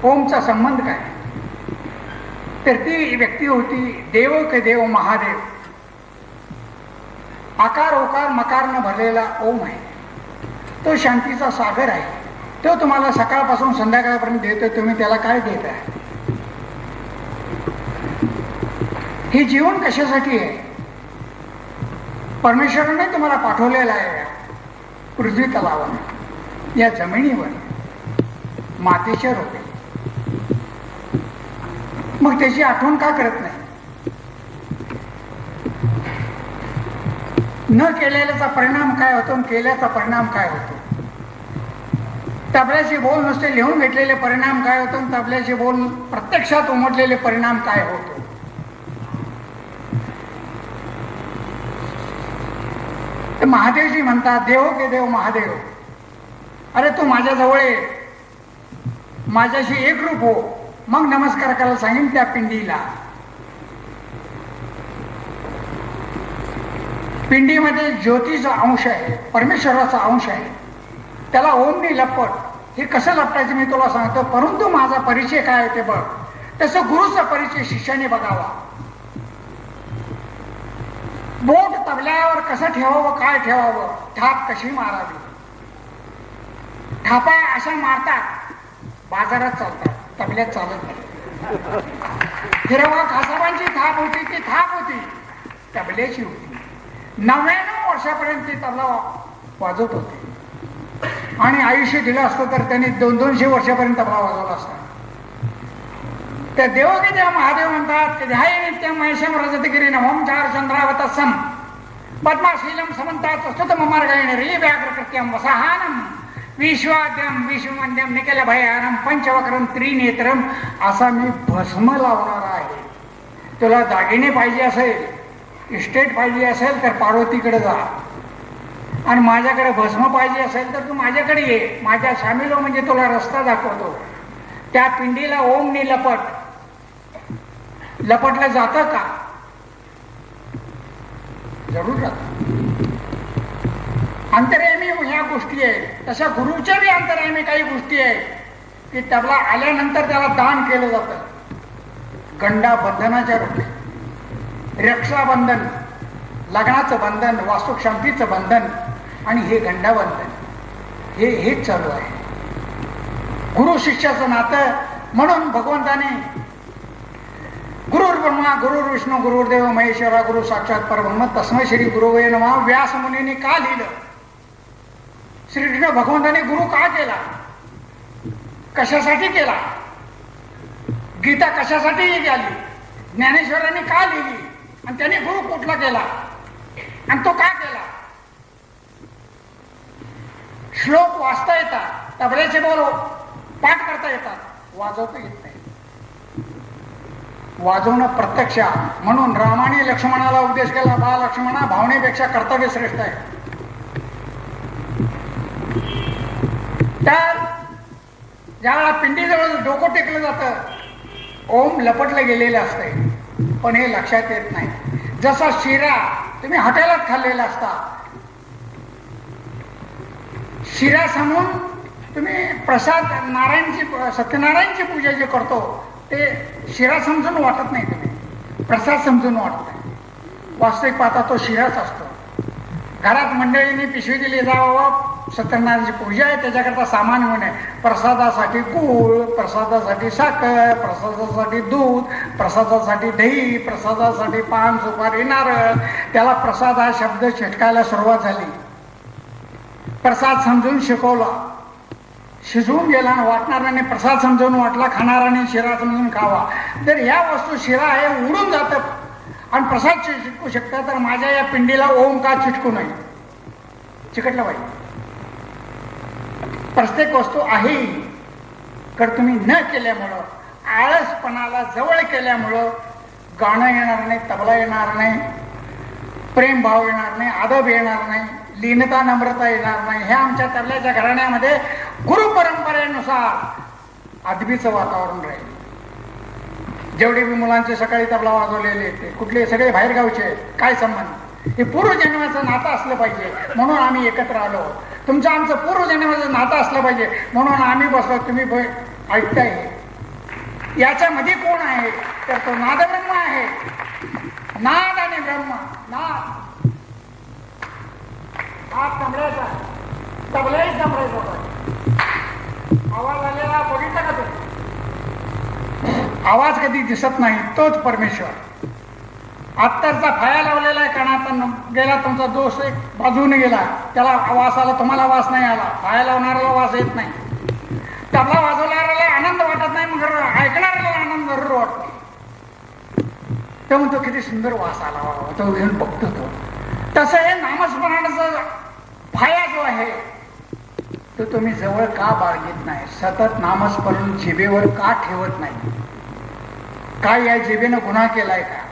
ओमचा संबंध काय? तर ती व्यक्ती होती देव के देव महादेव. आकार ओकार मकारनं भरलेला ओम आहे. तो शांतीचा सागर आहे. तो तुम्हाला सकाळपासून संध्याकाळपर्यंत देतोय. तुम्ही त्याला काय देत आहे? हे जीवन कशासाठी आहे? परमेश्वराने तुम्हाला पाठवलेलं आहे पृथ्वी तलावर, या जमिनीवर, मातेच्या रूपे. मग त्याची आठवण का करत नाही? न केलेल्याचा परिणाम काय होतो, केल्याचा परिणाम काय होतो? तबल्याचे बोल नुसते लिहून घेतलेले परिणाम काय होतो, तबल्याचे बोल प्रत्यक्षात उमटलेले परिणाम काय होतो? महादेवजी म्हणतात देव के देव महादेव, अरे तू माझ्या जवळ ये, माझ्याशी एकरूप हो. मग नमस्कार करायला सांगेन त्या पिंडीला. पिंडीमध्ये ज्योतीचा अंश आहे, परमेश्वराचा अंश आहे. त्याला ओमनी लपट. हे कसं लपटायचं मी तुला सांगतो, परंतु माझा परिचय काय आहे ते बघ. तसं गुरुचा परिचय शिष्याने बघावा. बोट तबल्यावर कसं ठेवावं, काय ठेवावं, थाप कशी मारावी. थापा अशा मारतात, बाजारात चालतात, तबल्यात चालत नाही. हिरवा खासाबांची थाप होती, ती थाप होती, तबल्याची होती. 99 वर्षापर्यंत ती तबला वाजवत होते. आणि आयुष्य दिलं असतं तर त्यांनी 200-200 वर्षापर्यंत तबला वाजवला असता. त्या देव के देव महादेव म्हणतात की ध्याय नित्यम महेशम रजतगिरी नमोम चार चंद्रावतसम पद्माशीलम समंतात स्तुतम मार्गायण री व्याघ्रकृत्यम वसाहानम विश्वाद्यम विश्वमंद्यम निकल भयानम पंचवक्रम त्रिनेत्रम. असा मी भस्म लावणार आहे. तुला दागिने पाहिजे असेल, इस्टेट पाहिजे असेल तर पार्वतीकडे जा, आणि माझ्याकडे भस्म पाहिजे असेल तर तू माझ्याकडे ये. माझ्या शामिल हो, म्हणजे तुला रस्ता दाखवतो. त्या पिंडीला ओमनी लपट. लपटलं जातं का? जरूर जात. अंतर्यामी ह्या गोष्टी आहेत. तशा गुरुच्या बी अंतर्यामी काही गोष्टी आहेत की तबला आल्यानंतर त्याला दान केलं जातं. गंडा बंधनाच्या रूपे, रक्षाबंधन, लग्नाचं बंधन, वास्तुशांतीचं बंधन, आणि हे गंडाबंधन, हेच चालू आहे. गुरु शिष्याचं नातं. म्हणून भगवंताने गुरुर् ब्रह्मा गुरुर् विष्णू गुरुर्देव महेश्वरा गुरु साक्षात परब्रह्म तस्मै श्री गुरुवे नमः व्यास मुनीने का लिहिलं? श्रीकृष्ण भगवंताने गुरु का केला? कशासाठी केला? गीता कशासाठी आली? ज्ञानेश्वरांनी का लिहिली? आणि त्याने गुरु कुठला केला आणि तो का केला? श्लोक वाचता येतात, तबल्याचे बोल पाठ करता येतात, वाजवता येत नाही. वाजवणं प्रत्यक्ष. म्हणून रामाने लक्ष्मणाला उपदेश केला, बा लक्ष्मणा, भावनेपेक्षा कर्तव्य श्रेष्ठ आहे. तर ज्यावेळेला पिंडीजवळ डोकं टेकलं जातं, ओम लपटलं गेलेलं असते, पण हे लक्षात येत नाही. जसा शिरा तुम्ही हॉटेलात खाल्लेला असता, शिरा समून तुम्ही प्रसाद नारायणची सत्यनारायणची पूजा जे करतो ते शिरा समजून वाटत नाही, तुम्ही प्रसाद समजून वाटत नाही. वास्तविक पाहता तो शिराच असतो. घरात मंडळींनी पिशवी दिली, जावं सत्यनारायणची पूजा आहे, त्याच्याकरता सामान म्हणे प्रसादासाठी गूळ, प्रसादासाठी साखर, प्रसादासाठी दूध, प्रसादासाठी दही, प्रसादासाठी पान सुपारी नारळ. त्याला प्रसाद हा शब्द चिटकायला सुरुवात झाली. प्रसाद समजून शिकवला, शिजवून गेला, वाटणाऱ्याने प्रसाद समजून वाटला, खाणाऱ्याने शिरा समजून खावा. जर या वस्तू शिरा आहे उडून जातं आणि प्रसाद चिटकू शकतं, तर माझ्या या पिंडीला ओम का चिटकू नये? चिकटलं पाहिजे. प्रत्येक वस्तू आहे तर तुम्ही न केल्यामुळं, आळसपणाला जवळ केल्यामुळं गाणं येणार नाही, तबला येणार नाही, प्रेमभाव येणार नाही, आदब येणार नाही, लीनता नम्रता येणार नाही. हे आमच्या तबल्याच्या घराण्यामध्ये गुरु परंपरेनुसार अदबीचं वातावरण राहील. जेवढे बी मुलांचे सकाळी तबला वाजवलेले ते कुठले सगळे बाहेरगावचे, काय संबंध? हे पूर्वजन्माचं नातं असलं पाहिजे म्हणून आम्ही एकत्र आलो. तुमचं आमचं पूर्वजन्माचं नातं असलं पाहिजे म्हणून आम्ही बसलो, तुम्ही ऐकताय. याच्यामध्ये कोण आहे तर तो नादब्रह्म आहे. नाद आणि ब्रह्म. नाद हा तबल्याचा, तबल्याही तबल्याचा आवाज आलेला बघितला का तुम्ही? आवाज कधी दिसत नाही, तोच परमेश्वर. अत्तरचा फाया लावलेला आहे कानात, गेला तुमचा दोष एक बाजूने गेला, त्याला वास आला, तुम्हाला वास नाही आला. फाया लावणाऱ्याला वास येत नाही, तबला वाजवणाऱ्याला आनंद वाटत नाही, मग ऐकणाऱ्याला आनंद जरूर वाटतो. तो म्हणतो किती सुंदर वास आला, तो घेऊन बघतो तो. तसं हे नामस्मरणाचा फाया जो आहे तो तुम्ही जवळ का बाळगीत नाही? सतत नामस्मरण जिभेवर का ठेवत नाही? काय या जिभेनं गुन्हा केलाय का?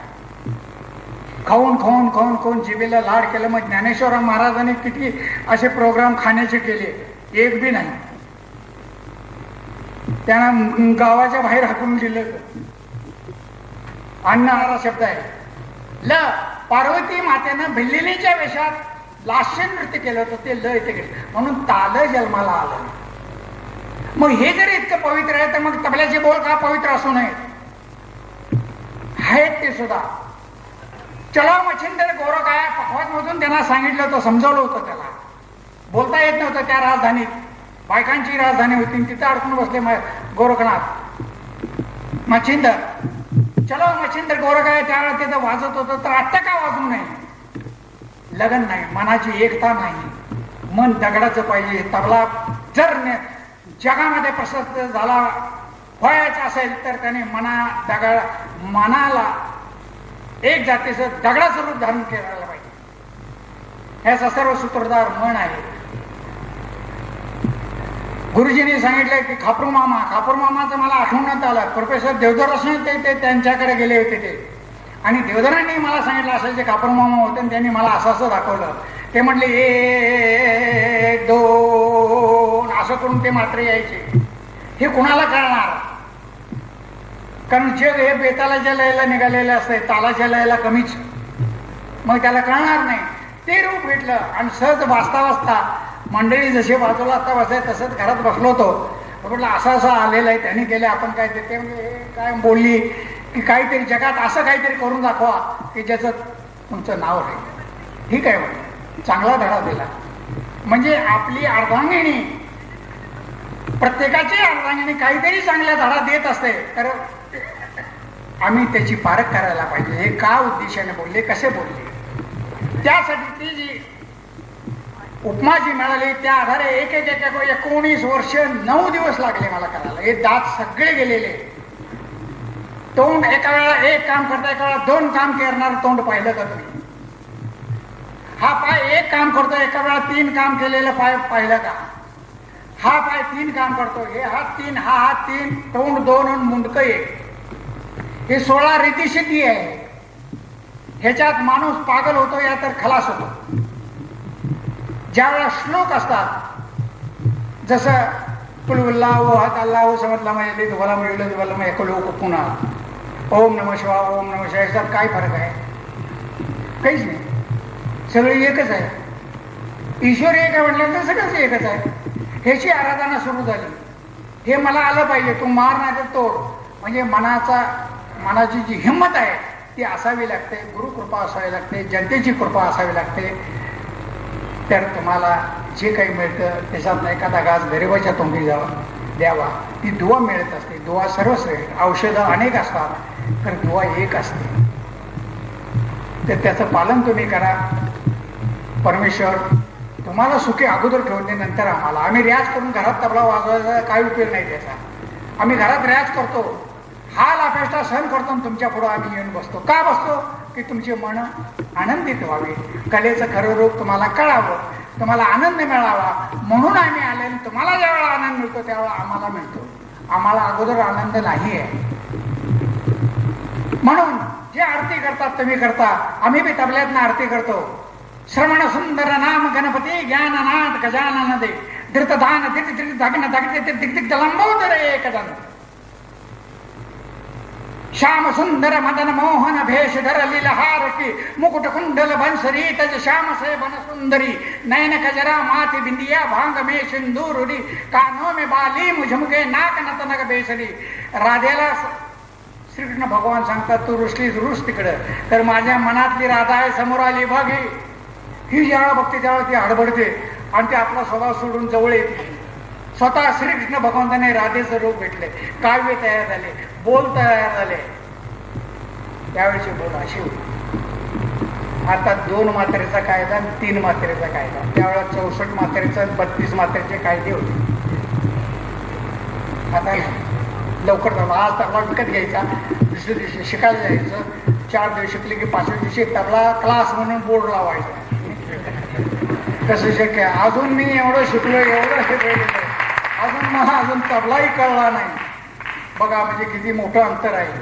खाऊन खाऊन खाऊन खाऊन जिभेला लाड केलं. मग ज्ञानेश्वर महाराजांनी किती असे प्रोग्राम खाण्याचे केले, एक बी नाही. त्यांना गावाच्या बाहेर हाकून दिलं. अन्न हा शब्द आहे. ल पार्वती मातेनं भिल्लिनीच्या वेशात लास्य नृत्य केलं होतं, ते ल इथे गेलं म्हणून ताल जन्माला आलं. मग हे जर इतकं पवित्र आहे तर मग तबल्याचे बोल का पवित्र असू नये? आहेत ते सुद्धा. चलो मच्छिंदर गोरखाया पखवाज मधून त्यांना सांगितलं होतं, समजवलं होतं. त्याला बोलता येत नव्हतं. त्या राजधानीत, बायकांची राजधानी होती, तिथं अडकून बसले गोरखनाथ. मच्छिंदर, चलो मच्छिंदर गोरखाया त्यावेळेला तिथं वाजत होतं. तर आत्ता का वाजवू नये? लगन नाही, मनाची एकता नाही, मन दगडाचं पाहिजे. तबला जर जगामध्ये प्रसिद्ध झाला व्हायचा असेल तर त्याने मनाला एक जातीचं दगडाचं रूप धारण करायला पाहिजे. ह्याचा सर्व सूत्रधार मन आहे. गुरुजींनी सांगितलं की खापरू मामाचं मला आठवण्यात आलं. प्रोफेसर देवधर ते त्यांच्याकडे गेले होते ते, आणि देवधरांनी मला सांगितलं असेल जे खापरू मामा होते, आणि त्यांनी मला असं दाखवलं. ते म्हणले 1 2 असं करून ते मात्र यायचे. हे कुणाला कळणार? कारण जग हे बेतालाच्या लयला निघालेलं असतंय, तालाच्या लयला कमीच. मग त्याला कळणार नाही. ते रूप घेतलं आणि सहज वाचता वाचता मंडळी जसे बाजूला आता बसाय तसंच घरात बसलो होतो. म्हटलं असं आलेलं आहे, त्यांनी केलं, आपण काय ते म्हणजे काय बोलली की काहीतरी जगात असं काहीतरी करून दाखवा की ज्याचं तुमचं नाव आहे. ठीक आहे म्हणे, चांगला धडा दिला. म्हणजे आपली अर्धांगिनी, प्रत्येकाची अर्धांगिनी काहीतरी चांगला धडा देत असते, तर आम्ही त्याची पारख करायला पाहिजे. हे का उद्देशाने बोलले, कसे बोलले, त्यासाठी ती जी उपमा जी मिळाली त्या आधारे एक 19 वर्ष 9 दिवस लागले मला करायला. हे दात सगळे गेलेले. तोंड एका वेळा एक काम करता, एका वेळा 2 काम करणार तोंड पाहिलं का तुम्ही? हा पाय एक काम करतो, एका वेळा 3 काम केलेलं पाय पाहिलं का? हा पाय 3 काम करतो, हे हात 3, हा हात 3, तोंड 2 आणि मुंडकं 1. हे 16 रीतिसिद्धी आहे. ह्याच्यात माणूस पागल होतो या तर खलास होतो. ज्या वेळा श्लोक असतात, जसं कुलवल्लाहु अल्लाहु समदला म्हणजे तुम्हाला मिळलं तुम्हाला मग एक लोक पुन्हा ओम नमः शिवाय, ओम नमः शिवाय, याच्यात काय फरक आहे? काहीच नाही, सगळे एकच आहे. ईश्वर एक आहे म्हटलं तर सगळंच एकच आहे. ह्याची आराधना सुरू झाली. हे मला आलं पाहिजे, तू मार नाही तर तोड. म्हणजे मनाची जी हिंमत आहे ती असावी लागते. गुरुकृपा असावी लागते, जनतेची कृपा असावी लागते. तर तुम्हाला जे काही मिळतं त्याच्यात एखादा घास गरिबाच्या तोंडी द्यावा. ती दुवा मिळत असते. दुवा सर्वश्रेष्ठ. औषधं अनेक असतात, तर दुवा एक असते. तर त्याचं पालन तुम्ही करा. परमेश्वर तुम्हाला सुखी अगोदर ठेवते, नंतर आम्हाला. आम्ही रियाज करून घरात तबला वाजवायचा काय उपयोग नाही त्याचा. आम्ही घरात रियाज करतो, हाल अपेष्टा सहन करतो, तुमच्या पुढं आम्ही येऊन बसतो. का बसतो? की तुमचे मन आनंदित व्हावे, कलेचं खरं रूप तुम्हाला कळावं, तुम्हाला आनंद मिळावा म्हणून आम्ही आले. तुम्हाला ज्यावेळेला आनंद मिळतो त्यावेळेला आम्हाला मिळतो. आम्हाला अगोदर आनंद नाही आहे. म्हणून जे आरती करतात तुम्ही करता, आम्ही बी तबल्यातनं आरती करतो. श्रवण सुंदर नाम गणपती ज्ञाननाथ गजानन दे धृतधान धृत धागन धागते दिग्दिग लंबोदर एकदन श्याम सुंदर मदन मोहन भेषधर लीलहार की मुकुट कुंडल बंसरी तज श्याम से बन सुंदरी नयन कजरा माति बिंदिया भांग में सिंदूरी कानों में बाली मुझमुके नाक नतनक बेसरी. राधेला श्रीकृष्ण भगवान सांगतात तू रुसलीस रुस तिकडं, तर माझ्या मनातली राधा आहे समोर आली बघ ही ज्यावेळा बघते त्यावेळा ती हडबडते आणि ते आपला स्वभाव सोडून जवळ येते. स्वतः श्रीकृष्ण भगवंताने राधेचं रूप भेटले, काव्य तयार झाले, बोल तयार झाले. त्यावेळेची बोल अशी होती. आता 2 मात्रेचा कायदा, 3 मात्रेचा कायदा. त्यावेळेला 64 मात्रेचा 32 मात्रेचे कायदे होते. आता लवकर तबला, आज तबला विकत घ्यायचा, दुसऱ्या दिवशी शिकायला जायचं, 4 दिवस शिकले की 5व्या दिवशी तबला क्लास म्हणून बोर्ड लावायचा. कसं शक्य? अजून मी एवढं शिकलो, एवढं शिकलेलं, अजून मला अजून तबलाही कळला नाही. बघा म्हणजे किती मोठं अंतर आहे.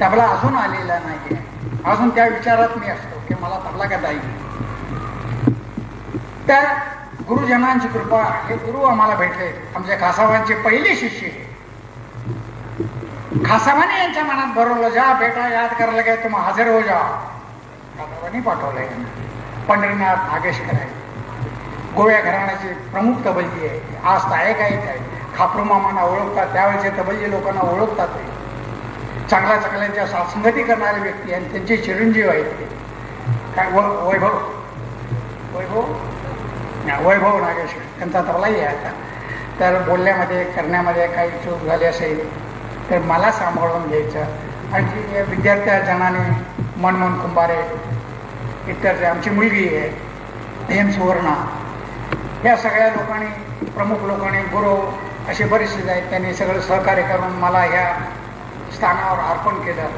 तबला अजून आलेला नाही, अजून त्या विचारात मी असतो की मला तबला का जाईल. तर गुरुजनांची कृपा, हे गुरु आम्हाला भेटले. आमच्या खासाबांचे पहिले शिष्य खासाबाने यांच्या मनात भरवलं, जा बेटा याद करायला काय तुम हजर हो जा. खासाबांनी पाठवलंय. पंढरीनाथ नागेशकर आहे, गोव्या घराण्याचे प्रमुख तबलजी आहे, आज तायक आहे. खापरू मामांना ओळखतात, त्यावेळेचे तबलजी लोकांना ओळखतात. चांगल्या चांगल्यांच्या साथसंगती करणारे व्यक्ती आणि त्यांचे चिरंजीव आहेत. ते काय वैभव नागेश्वर त्यांचा तबलाही आहे. आता तर बोलण्यामध्ये करण्यामध्ये काही चूक झाली असेल तर मला सांभाळून घ्यायचं. आणि विद्यार्थ्याजनाने मनमोहन कुंभारे, इतर आमची मुलगी आहे एम सुवर्णा, या सगळ्या लोकांनी, प्रमुख लोकांनी, गुरु असे बरेचसे आहेत, त्यांनी सगळं सहकार्य करून मला ह्या स्थानावर अर्पण केलं.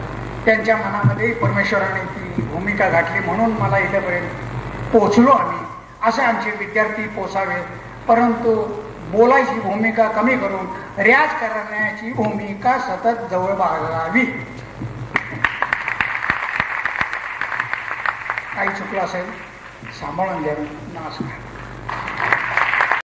त्यांच्या मनामध्ये परमेश्वराने ती भूमिका घातली म्हणून मला इथेपर्यंत पोचलो आम्ही. असे आमचे विद्यार्थी पोचावे, परंतु बोलायची भूमिका कमी करून रियाज करण्याची भूमिका सतत जवळ बाळगावी. काही चुकलं असेल सांभाळून घ्यावे. नमस्कार.